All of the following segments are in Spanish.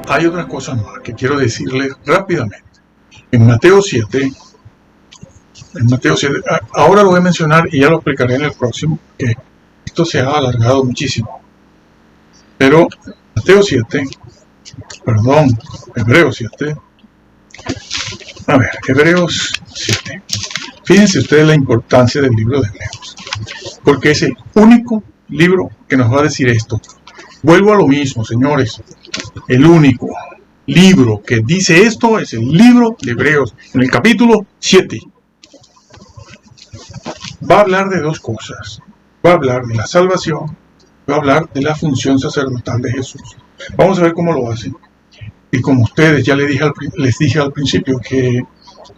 hay otras cosas más que quiero decirles rápidamente. En Mateo 7, ahora lo voy a mencionar y ya lo explicaré en el próximo, que esto se ha alargado muchísimo. Pero Hebreos 7, Hebreos 7. Fíjense ustedes la importancia del libro de Hebreos, porque es el único libro que nos va a decir esto. Vuelvo a lo mismo, señores. El único libro que dice esto es el libro de Hebreos, en el capítulo 7. Va a hablar de dos cosas. Va a hablar de la salvación, va a hablar de la función sacerdotal de Jesús. Vamos a ver cómo lo hace. Y como ustedes, ya les dije al principio que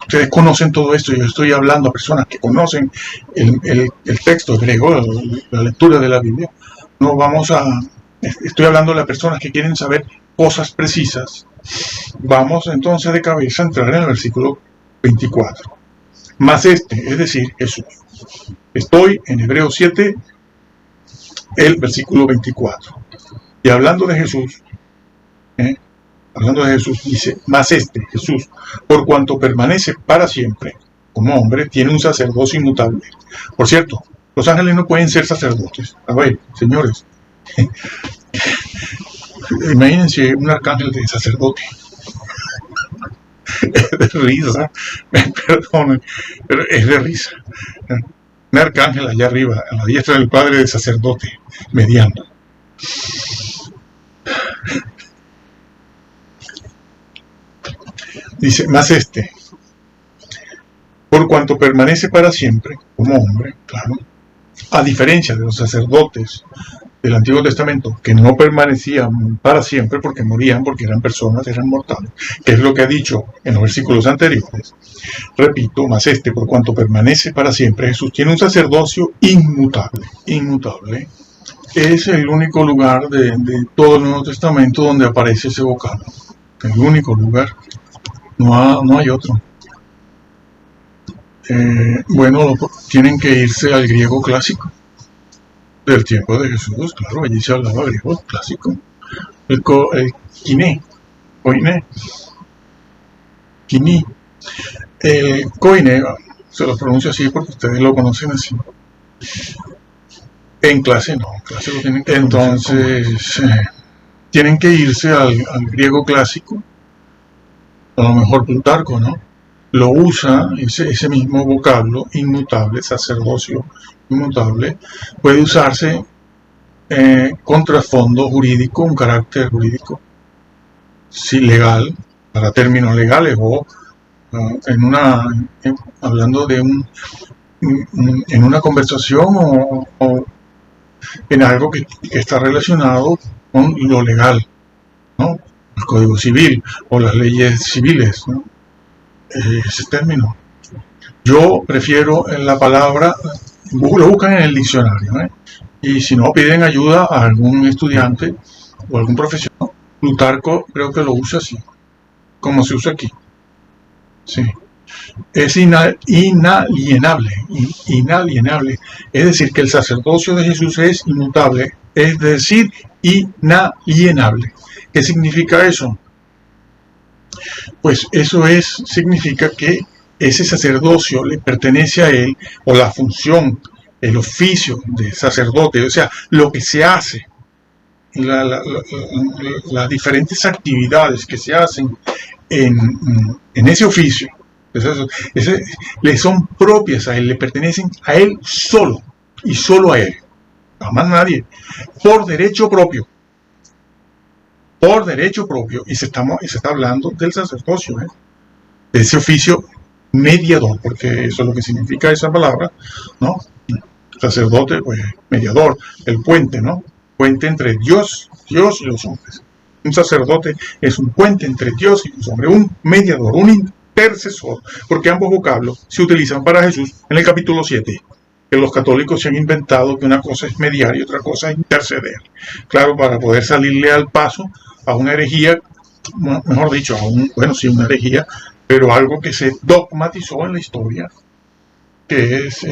ustedes conocen todo esto, yo estoy hablando a personas que conocen el texto hebreo, la lectura de la Biblia. Estoy hablando de las personas que quieren saber cosas precisas. Vamos entonces de cabeza a entrar en el versículo 24. Más es decir, Jesús. Estoy en Hebreos 7, el versículo 24. Y hablando de Jesús, dice, más Jesús, por cuanto permanece para siempre como hombre, tiene un sacerdocio inmutable. Por cierto, los ángeles no pueden ser sacerdotes. A ver, señores, imagínense un arcángel de sacerdote. Es de risa, perdonen, pero es de risa. Un arcángel allá arriba, a la diestra del Padre de sacerdote, mediando. Dice, más por cuanto permanece para siempre como hombre, claro, a diferencia de los sacerdotes del Antiguo Testamento, que no permanecían para siempre porque morían, porque eran personas, eran mortales, que es lo que ha dicho en los versículos anteriores. Repito, más por cuanto permanece para siempre, Jesús tiene un sacerdocio inmutable. Inmutable es el único lugar de todo el Nuevo Testamento donde aparece ese vocablo. El único lugar, no hay otro. Bueno, tienen que irse al griego clásico del tiempo de Jesús, claro, allí se hablaba griego clásico. El koiné. El koiné, se lo pronuncio así porque ustedes lo conocen así. En clase no, en clase lo tienen que entonces tienen que irse al griego clásico. A lo mejor Plutarco, ¿no? Lo usa, ese mismo vocablo, inmutable, sacerdocio inmutable, puede usarse con trasfondo jurídico, un carácter jurídico, sí, legal, para términos legales, o hablando de en una conversación o en algo que está relacionado con lo legal, ¿no? El Código Civil o las leyes civiles, ¿no? Ese término. Yo prefiero en la palabra, lo buscan en el diccionario, y si no piden ayuda a algún estudiante o algún profesional. Plutarco creo que lo usa así, como se usa aquí. Sí. Es inalienable, es decir, que el sacerdocio de Jesús es inmutable, es decir, inalienable. ¿Qué significa eso? Pues eso significa que ese sacerdocio le pertenece a él, o la función, el oficio de sacerdote, o sea, lo que se hace, las diferentes actividades que se hacen en ese oficio, le son propias a él, le pertenecen a él solo, y solo a él, a más nadie, por derecho propio. Y se está hablando del sacerdocio, de ese oficio mediador, porque eso es lo que significa esa palabra, ¿no? Sacerdote, pues mediador, el puente, ¿no? Puente entre Dios y los hombres. Un sacerdote es un puente entre Dios y los hombres, un mediador, un intercesor, porque ambos vocablos se utilizan para Jesús en el capítulo 7. Que los católicos se han inventado que una cosa es mediar y otra cosa es interceder. Claro, para poder salirle al paso a una herejía, mejor dicho, una herejía, pero algo que se dogmatizó en la historia, que es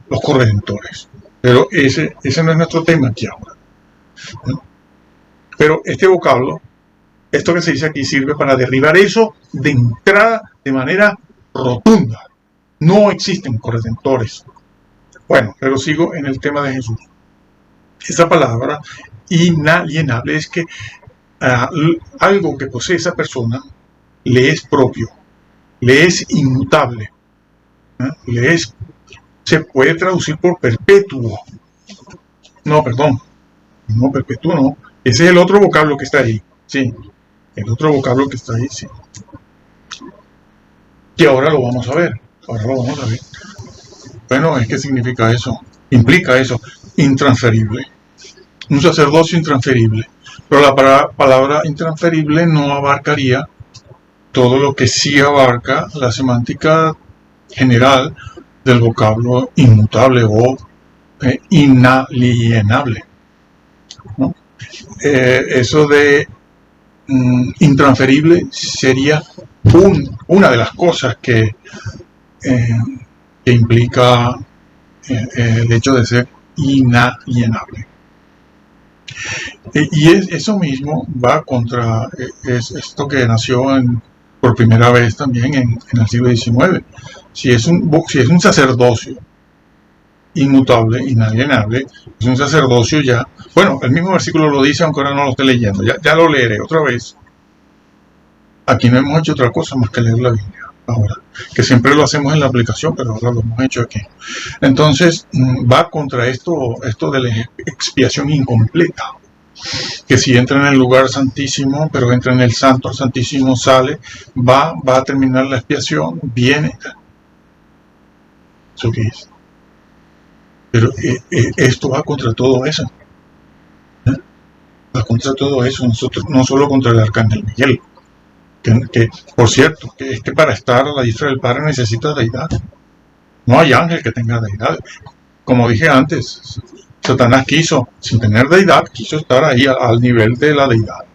los corredentores. Pero ese no es nuestro tema aquí ahora, ¿no? Pero este vocablo Esto que se dice aquí sirve para derribar eso de entrada de manera rotunda. No existen corredentores. Bueno, pero sigo en el tema de Jesús. Esa palabra inalienable es que algo que posee esa persona le es propio, le es inmutable, se puede traducir por perpetuo. No, perdón, no, perpetuo no. Ese es el otro vocablo que está ahí, sí. El otro vocablo que está ahí, sí. Y ahora lo vamos a ver. Bueno, ¿qué significa eso? Implica eso, intransferible. Un sacerdocio intransferible. Pero la palabra intransferible no abarcaría todo lo que sí abarca la semántica general del vocablo inmutable o inalienable, ¿no? Eso de intransferible sería una de las cosas que implica el hecho de ser inalienable. Y eso mismo va contra esto que nació por primera vez también en el siglo XIX. Si es un sacerdocio inmutable, inalienable, es un sacerdocio ya. Bueno, el mismo versículo lo dice, aunque ahora no lo esté leyendo. Ya lo leeré otra vez. Aquí no hemos hecho otra cosa más que leer la Biblia ahora, que siempre lo hacemos en la aplicación, pero ahora lo hemos hecho aquí. Entonces, va contra esto de la expiación incompleta, que si entra en el lugar santísimo, pero entra en el santo santísimo, sale, va a terminar la expiación, viene. ¿Eso qué es? Pero esto va contra todo eso. Va contra todo eso, no solo contra el arcángel Miguel. Que por cierto, que es que para estar a la diestra del Padre necesita deidad. No hay ángel que tenga deidad. Como dije antes, Satanás sin tener deidad, quiso estar ahí al nivel de la deidad.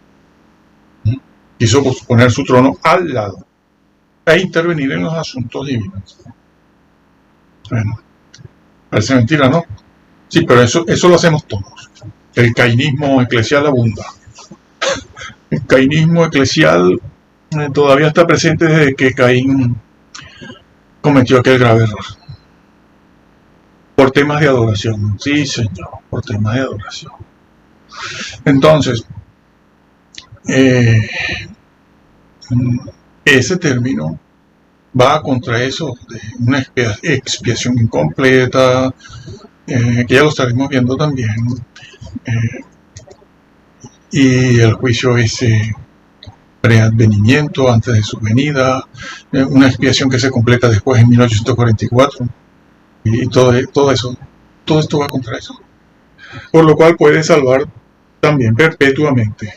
Quiso poner su trono al lado e intervenir en los asuntos divinos. Bueno, parece mentira, ¿no? Sí, pero eso lo hacemos todos. El cainismo eclesial abunda. El cainismo eclesial todavía está presente desde que Caín cometió aquel grave error. Por temas de adoración. Sí, señor, por temas de adoración. Entonces, ese término va contra eso de una expiación incompleta, que ya lo estaremos viendo también, y el juicio ese preadvenimiento antes de su venida, una expiación que se completa después en 1844, y todo esto va contra eso, por lo cual puede salvar también perpetuamente.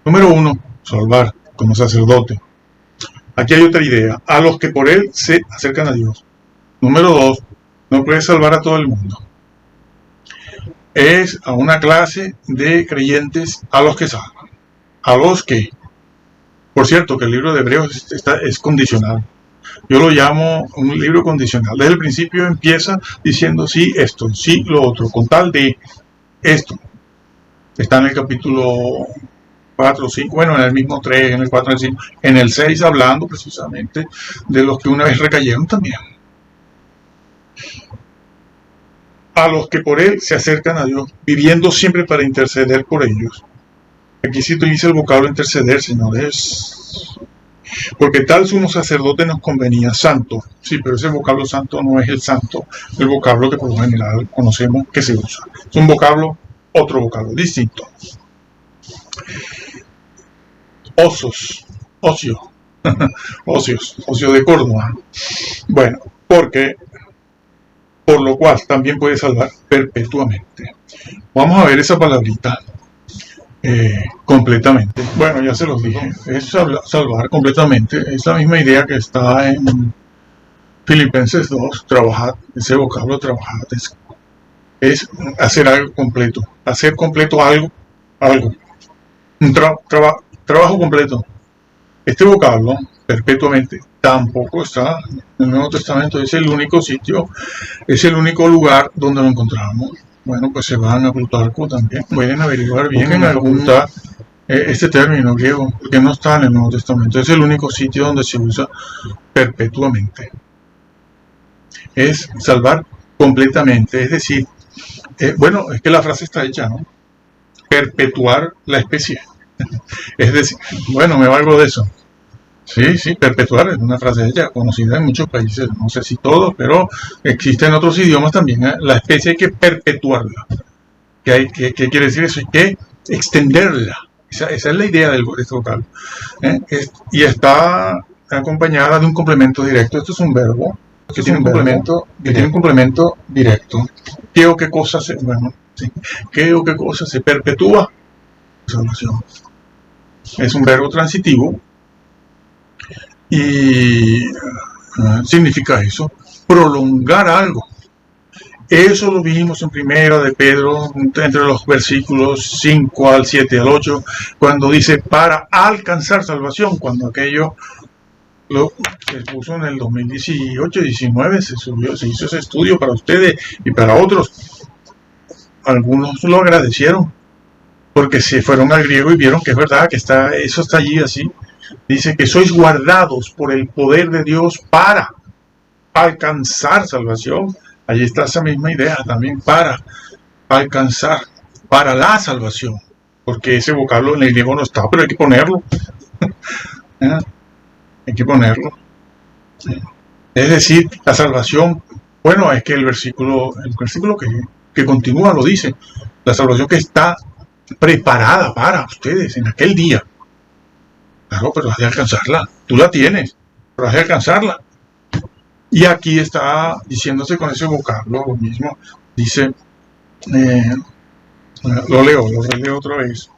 Número 1, salvar como sacerdote. Aquí hay otra idea, a los que por él se acercan a Dios. Número 2, no puede salvar a todo el mundo. Es a una clase de creyentes a los que salvan. A los que, por cierto, que el libro de Hebreos es condicional. Yo lo llamo un libro condicional. Desde el principio empieza diciendo sí esto, sí lo otro, con tal de esto. Está en el capítulo 4, 5, bueno, en el mismo 3, en el 4, en el 5, en el 6 hablando precisamente de los que una vez recayeron también. A los que por él se acercan a Dios, viviendo siempre para interceder por ellos. Aquí sí dice el vocablo interceder, señores. Porque tal sumo sacerdote nos convenía, santo. Sí, pero ese vocablo santo no es el santo, el vocablo que por lo general conocemos que se usa. Es un vocablo, otro vocablo, distinto. Ocio de Córdoba. Bueno, por lo cual también puede salvar perpetuamente. Vamos a ver esa palabrita completamente. Bueno, ya se los dije, es salvar completamente. Es la misma idea que está en Filipenses 2, trabajad, ese vocablo trabajad es hacer algo completo, hacer completo algo. Un trabajo completo. Este vocablo, perpetuamente, tampoco está en el Nuevo Testamento. Es el único sitio, es el único lugar donde lo encontramos. Bueno, pues se van a Plutarco también. Pueden averiguar bien en algún este término griego, porque no está en el Nuevo Testamento. Es el único sitio donde se usa perpetuamente. Es salvar completamente, es decir, bueno, es que la frase está hecha, ¿no? Perpetuar la especie. Es decir, bueno, me valgo de eso. Sí, sí, perpetuar es una frase hecha, conocida en muchos países, no sé si todos, pero existe en otros idiomas también. La especie hay que perpetuarla. ¿Qué quiere decir eso? Hay que extenderla. Esa es la idea de este vocal. Y está acompañada de un complemento directo. Esto es un verbo que tiene un complemento directo. ¿Qué o qué cosa se, bueno, sí. ¿Qué o qué cosa se perpetúa? Salvación. Es un verbo transitivo y significa eso, prolongar algo. Eso lo vimos en Primera de Pedro, entre los versículos 5 al 7 al 8, cuando dice para alcanzar salvación, cuando aquello se puso en el 2018-19, se hizo ese estudio para ustedes y para otros. Algunos lo agradecieron, porque se fueron al griego y vieron que es verdad, que eso está allí así. Dice que sois guardados por el poder de Dios para alcanzar salvación. Allí está esa misma idea también, para alcanzar, para la salvación. Porque ese vocablo en el griego no está, pero hay que ponerlo. Hay que ponerlo. Es decir, la salvación, bueno, es que el versículo que continúa lo dice. La salvación que está preparada para ustedes en aquel día. Claro, pero has de alcanzarla. Tú la tienes, pero has de alcanzarla. Y aquí está diciéndose con ese vocablo lo mismo. Dice, lo releo otra vez.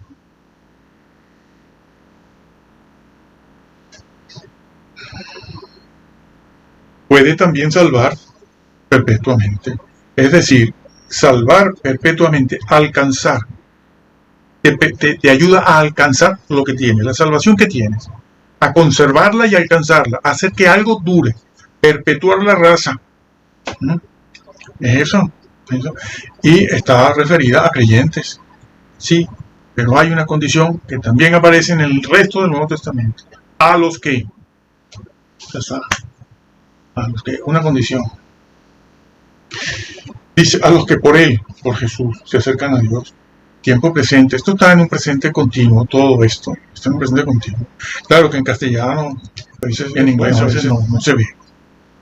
Puede también salvar perpetuamente. Es decir, salvar perpetuamente, alcanzar. Te ayuda a alcanzar lo que tienes, la salvación que tienes, a conservarla y alcanzarla, a hacer que algo dure, perpetuar la raza. Es eso. Y está referida a creyentes, sí, pero hay una condición que también aparece en el resto del Nuevo Testamento. A los que, una condición. Dice, a los que por Él, por Jesús, se acercan a Dios. Tiempo presente, esto está en un presente continuo, todo esto está en un presente continuo. Claro que en castellano, en inglés a veces no se ve,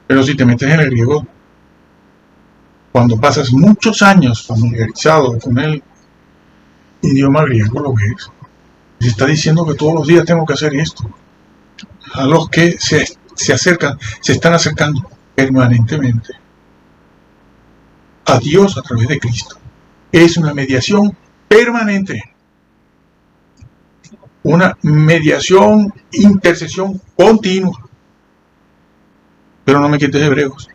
pero si te metes en el griego, cuando pasas muchos años familiarizado con el idioma griego, lo ves. Se está diciendo que todos los días tengo que hacer esto. A los que se acercan, se están acercando permanentemente a Dios a través de Cristo. Es una mediación permanente, una mediación, intercesión continua. Pero no me quites Hebreos,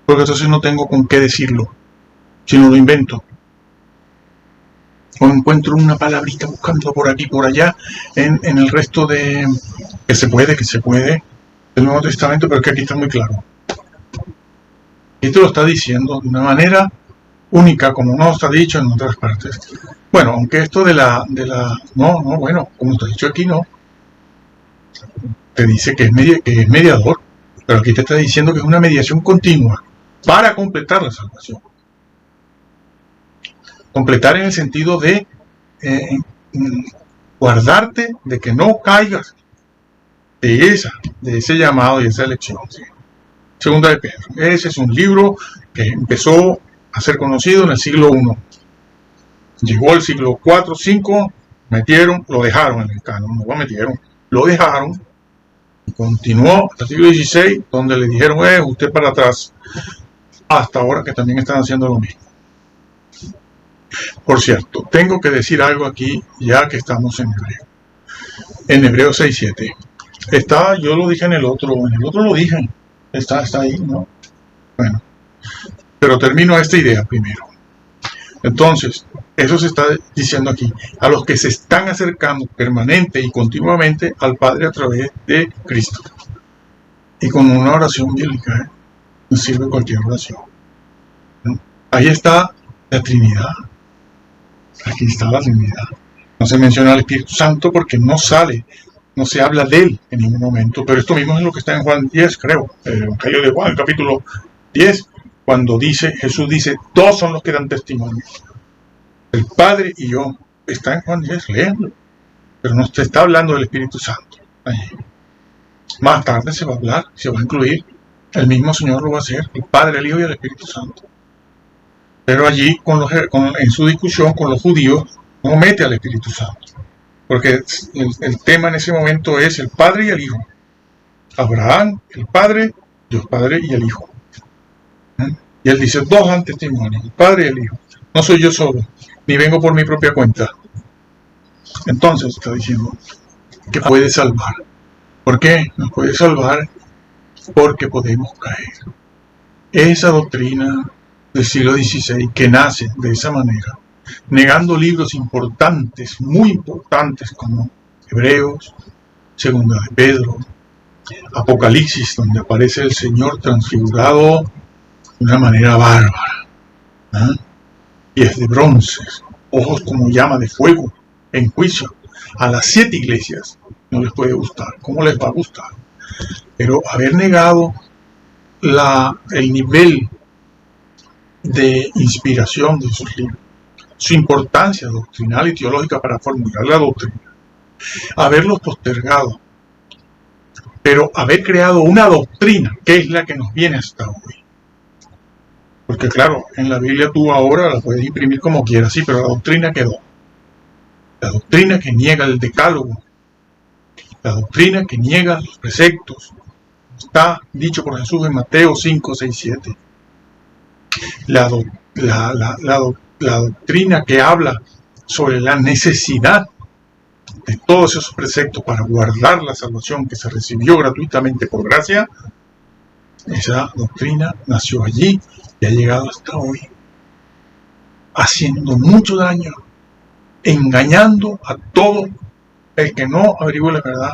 porque entonces no tengo con qué decirlo, sino lo invento. O encuentro una palabrita buscando por aquí, por allá, en el resto de que se puede, del Nuevo Testamento, pero que aquí está muy claro. Esto lo está diciendo de una manera única, como no está dicho en otras partes. Bueno, aunque esto bueno, como está dicho aquí, no. Te dice que es mediador, pero aquí te está diciendo que es una mediación continua para completar la salvación. Completar en el sentido de guardarte de que no caigas de ese llamado y esa elección. ¿Sí? Segunda de Pedro. Ese es un libro que empezó a ser conocido en el siglo I. Llegó al siglo IV, V, lo dejaron en el canon, no lo metieron, lo dejaron y continuó hasta el siglo XVI, donde le dijeron, usted para atrás, hasta ahora que también están haciendo lo mismo. Por cierto, tengo que decir algo aquí, ya que estamos en hebreo. En Hebreo 6:7. Está, yo lo dije en el otro lo dije, está ahí, ¿no? Bueno, pero termino esta idea primero. Entonces, eso se está diciendo aquí, a los que se están acercando permanente y continuamente al Padre a través de Cristo. Y con una oración bíblica, no sirve cualquier oración. ¿No? Ahí está la Trinidad. Aquí está la Trinidad. No se menciona al Espíritu Santo porque no sale, no se habla de él en ningún momento. Pero esto mismo es lo que está en Juan 10, creo, el Evangelio de Juan, capítulo 10, cuando Jesús dice, dos son los que dan testimonio, el Padre y yo. Está en Juan 10, léanlo. Pero no se está hablando del Espíritu Santo allí. Más tarde se va a hablar, se va a incluir. El mismo Señor lo va a hacer, el Padre, el Hijo y el Espíritu Santo. Pero allí, en su discusión con los judíos, no mete al Espíritu Santo. Porque el tema en ese momento es el Padre y el Hijo. Abraham, el Padre, Dios Padre y el Hijo. Y él dice, dos dan testimonio, el Padre y el Hijo. No soy yo solo, ni vengo por mi propia cuenta. Entonces está diciendo que puede salvar. ¿Por qué? Nos puede salvar porque podemos caer. Esa doctrina del siglo XVI que nace de esa manera, negando libros importantes, muy importantes como Hebreos, Segunda de Pedro, Apocalipsis, donde aparece el Señor transfigurado de una manera bárbara, pies de bronce, ojos como llama de fuego, en juicio. A las 7 iglesias no les puede gustar. ¿Cómo les va a gustar? Pero haber negado el nivel de inspiración de esos libros, su importancia doctrinal y teológica para formular la doctrina, haberlos postergado, pero haber creado una doctrina que es la que nos viene hasta hoy. Porque claro, en la Biblia tú ahora la puedes imprimir como quieras, sí, pero la doctrina quedó. La doctrina que niega el decálogo, la doctrina que niega los preceptos, está dicho por Jesús en Mateo 5, 6, 7. La doctrina que habla sobre la necesidad de todos esos preceptos para guardar la salvación que se recibió gratuitamente por gracia, esa doctrina nació allí y ha llegado hasta hoy, haciendo mucho daño, engañando a todo el que no averigüe la verdad,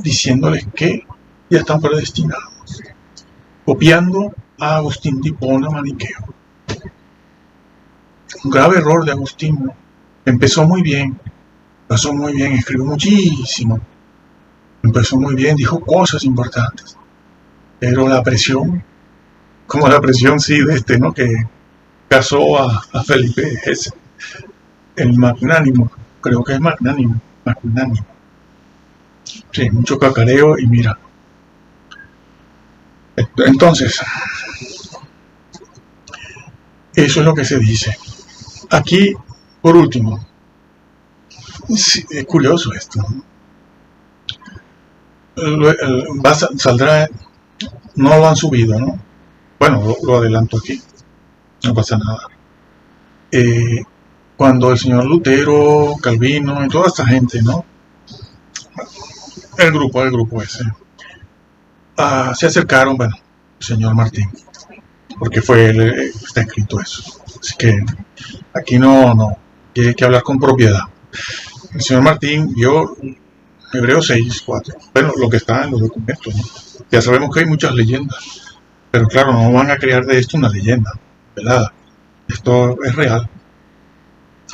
diciéndoles que ya están predestinados, copiando a Agustín de Hipona maniqueo. Un grave error de Agustín. Empezó muy bien, escribió muchísimo, empezó muy bien, dijo cosas importantes, pero la presión, como la presión sí de ¿no? Que casó a Felipe ese, el magnánimo, creo que es magnánimo. Sí, mucho cacareo y mira. Entonces, eso es lo que se dice. Aquí, por último, sí, es curioso esto. Saldrá, no lo han subido, ¿no? Bueno, lo adelanto aquí, no pasa nada. Cuando el señor Lutero, Calvino y toda esta gente, ¿no? El grupo ese, se acercaron, bueno, el señor Martín, porque está escrito eso. Así que aquí no hay que hablar con propiedad. El señor Martín vio Hebreos 6, 4, bueno, lo que está en los documentos, ¿no? Ya sabemos que hay muchas leyendas, pero claro, no van a crear de esto una leyenda, ¿verdad? Esto es real,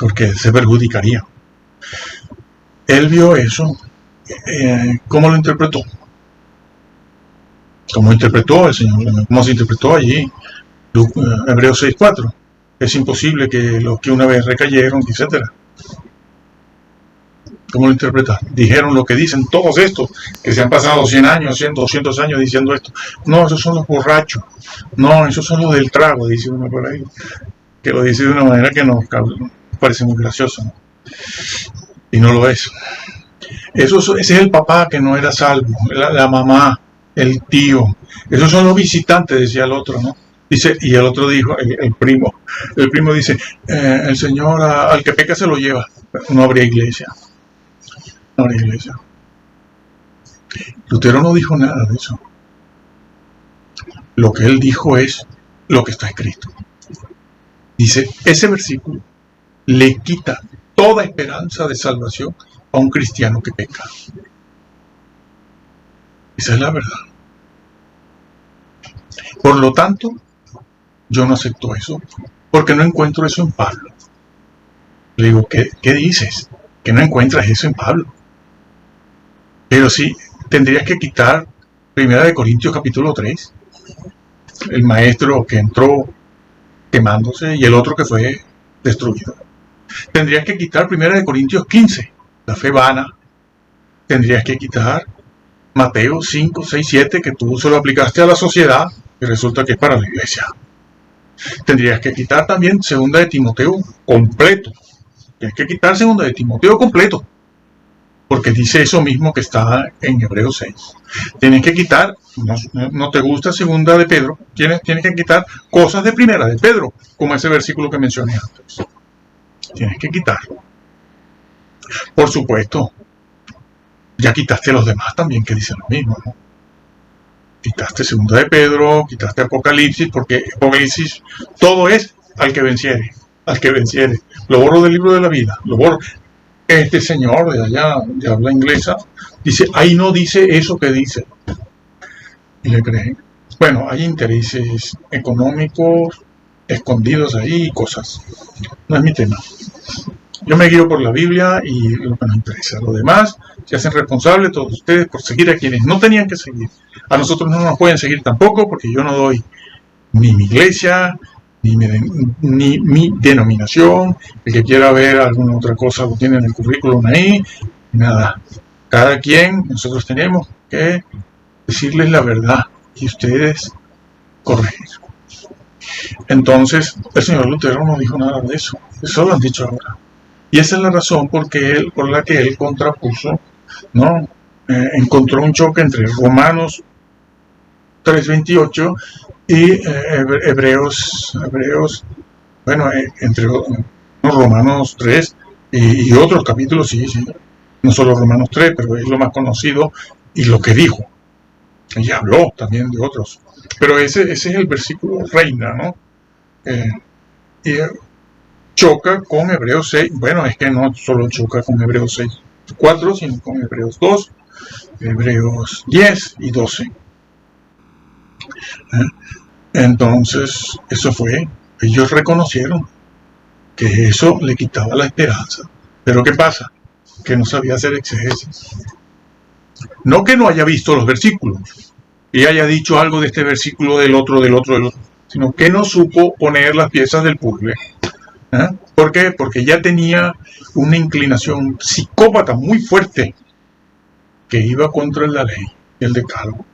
porque se perjudicaría. Él vio eso. ¿Cómo lo interpretó? ¿Cómo interpretó el Señor? ¿Cómo se interpretó allí? Hebreos 6:4. Es imposible que los que una vez recayeron, etcétera. ¿Cómo lo interpretaron? Dijeron lo que dicen todos estos, que se han pasado 100 años, 100, 200 años diciendo esto. No, esos son los borrachos. No, esos son los del trago, dice uno por ahí. Que lo dice de una manera que nos parece muy gracioso, ¿no? Y no lo es. Ese es el papá que no era salvo, la mamá, el tío. Esos son los visitantes, decía el otro, ¿no? Dice, y el otro dijo, el primo dice, el Señor al que peca se lo lleva. No habría iglesia. Lutero no dijo nada de eso. Lo que él dijo es lo que está escrito. Dice, ese versículo le quita toda esperanza de salvación a un cristiano que peca. Esa es la verdad. Por lo tanto, yo no acepto eso, porque no encuentro eso en Pablo. Le digo, ¿qué dices? Que no encuentras eso en Pablo. Pero sí, tendrías que quitar 1 Corintios capítulo 3, el maestro que entró quemándose y el otro que fue destruido. Tendrías que quitar 1 Corintios 15, la fe vana. Tendrías que quitar Mateo 5, 6, 7, que tú se lo aplicaste a la sociedad y resulta que es para la iglesia. Tendrías que quitar también 2 Timoteo completo. Tienes que quitar 2 Timoteo completo, porque dice eso mismo que está en Hebreos 6. Tienes que quitar, no te gusta 2 Pedro, tienes que quitar cosas de 1 Pedro, como ese versículo que mencioné antes. Tienes que quitarlo. Por supuesto, ya quitaste los demás también que dicen lo mismo, ¿no? Quitaste 2 Pedro, quitaste Apocalipsis, porque Apocalipsis todo es al que venciere, al que venciere. Lo borro del libro de la vida, lo borro. Este señor de allá, de habla inglesa, dice, ahí no dice eso que dice. Y le creen. Bueno, hay intereses económicos escondidos ahí y cosas. No es mi tema. Yo me guío por la Biblia y lo que nos interesa. Lo demás se hacen responsables todos ustedes por seguir a quienes no tenían que seguir. A nosotros no nos pueden seguir tampoco porque yo no doy ni mi iglesia, ni mi denominación. El que quiera ver alguna otra cosa lo tiene en el currículum ahí. Nada. Cada quien, nosotros tenemos que decirles la verdad y ustedes corregir. Entonces, el señor Lutero no dijo nada de eso. Eso lo han dicho ahora. Y esa es la razón por la que él contrapuso, ¿no? Encontró un choque entre Romanos 3:28 y Hebreos, bueno, entre Romanos 3 y otros capítulos, sí, no solo Romanos 3, pero es lo más conocido y lo que dijo. Ella habló también de otros, pero ese es el versículo reina, ¿no? Y choca con Hebreos 6, bueno, es que no solo choca con Hebreos 6, 4, sino con Hebreos 2, Hebreos 10 y 12. Entonces, eso fue, ellos reconocieron que eso le quitaba la esperanza. Pero ¿qué pasa? Que no sabía hacer exégesis. No que no haya visto los versículos y haya dicho algo de este versículo, del otro, sino que no supo poner las piezas del puzzle. ¿Por qué? Porque ya tenía una inclinación psicópata muy fuerte que iba contra la ley, el decálogo,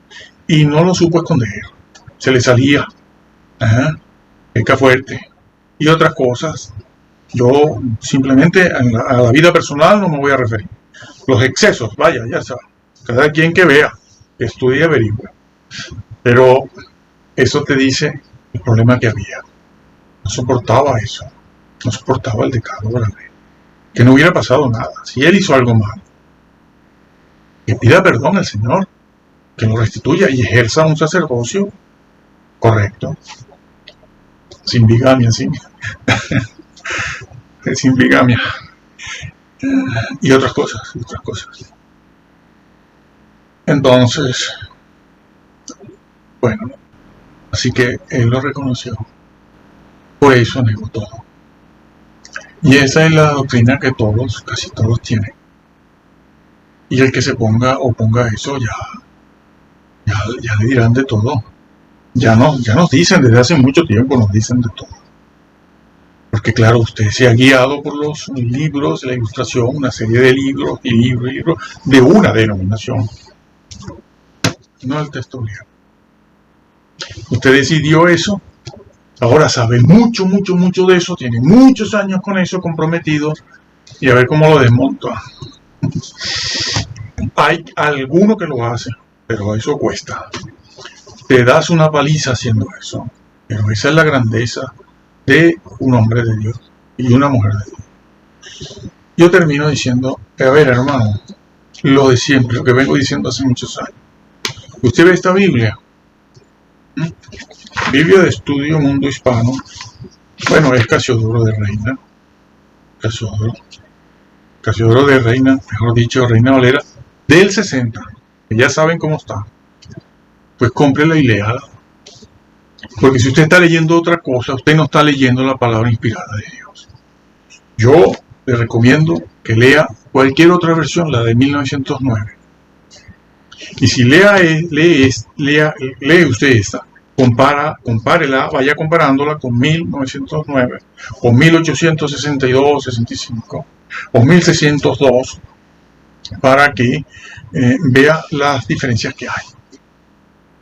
y no lo supo esconder. Se le salía peca fuerte y otras cosas. Yo simplemente a la vida personal no me voy a referir. Los excesos, vaya, ya saben, cada quien que vea, que estudie y averigüe. Pero eso te dice el problema que había. No soportaba eso. No soportaba el decálogo de la ley. Que no hubiera pasado nada. Si él hizo algo mal, que pida perdón al Señor, que lo restituya y ejerza un sacerdocio correcto, sin bigamia, sin bigamia, y otras cosas. Entonces, bueno, así que él lo reconoció. Por eso negó todo. Y esa es la doctrina que casi todos tienen. Y el que se ponga eso, ya le dirán de todo. Ya nos dicen, desde hace mucho tiempo nos dicen de todo. Porque claro, usted se ha guiado por los libros, la ilustración, una serie de libros y libros de una denominación. No el texto griego. Usted decidió eso. Ahora sabe mucho de eso, tiene muchos años con eso comprometido y a ver cómo lo desmonta. Hay alguno que lo hace, pero eso cuesta. Te das una paliza haciendo eso, pero esa es la grandeza de un hombre de Dios y una mujer de Dios. Yo termino diciendo, a ver hermano, lo de siempre, lo que vengo diciendo hace muchos años. Usted ve esta Biblia. Biblia de Estudio Mundo Hispano, bueno, es Casiodoro de Reina, Casiodoro de Reina, mejor dicho, Reina Valera, del 60, que ya saben cómo está, pues cómprela y léala, porque si usted está leyendo otra cosa, usted no está leyendo la palabra inspirada de Dios. Yo le recomiendo que lea cualquier otra versión, la de 1909. Y si lee usted esta, compárela, vaya comparándola con 1909, o 1862, 65, o 1602, para que vea las diferencias que hay.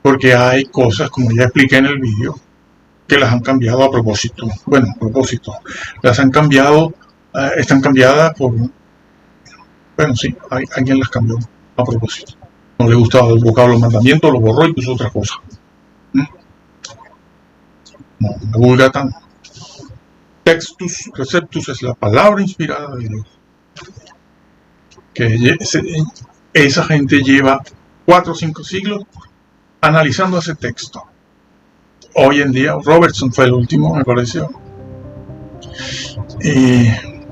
Porque hay cosas, como ya expliqué en el vídeo, que las han cambiado a propósito. Bueno, a propósito. Las han cambiado, están cambiadas por... Bueno, sí, alguien las cambió a propósito. No le gustaba el vocablo mandamiento, lo borró y puso otra cosa. No, la Vulgata no. Textus Receptus es la palabra inspirada de Dios. Que esa gente lleva 4 o 5 siglos analizando ese texto. Hoy en día, Robertson fue el último, me pareció.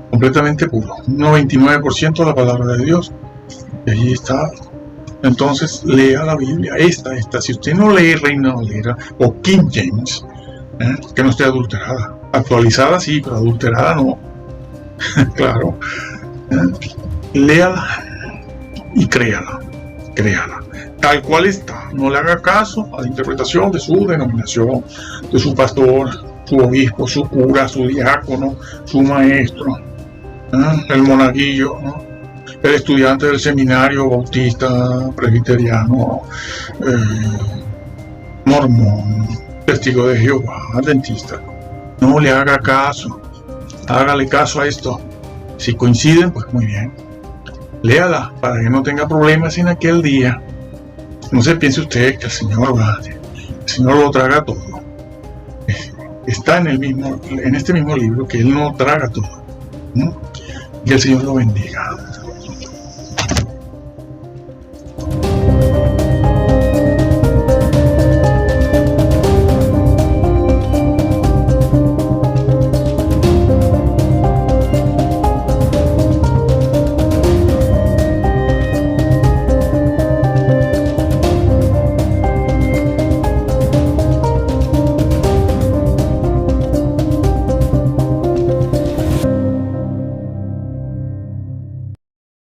Completamente puro. Un 99% de la palabra de Dios. Y allí está. Entonces, lea la Biblia. Esta. Si usted no lee Reina Valera o King James, que no esté adulterada. Actualizada sí, pero adulterada no. Claro. Léala y créala. Tal cual está. No le haga caso a la interpretación de su denominación, de su pastor, su obispo, su cura, su diácono, su maestro, el monaguillo, el estudiante del seminario bautista, presbiteriano, mormón, testigo de Jehová, adventista. No le haga caso. Hágale caso a esto. Si coinciden, pues muy bien. Léala para que no tenga problemas en aquel día. No se piense usted que el Señor lo traga todo. Está en este mismo libro que Él no traga todo. Y que el Señor lo bendiga.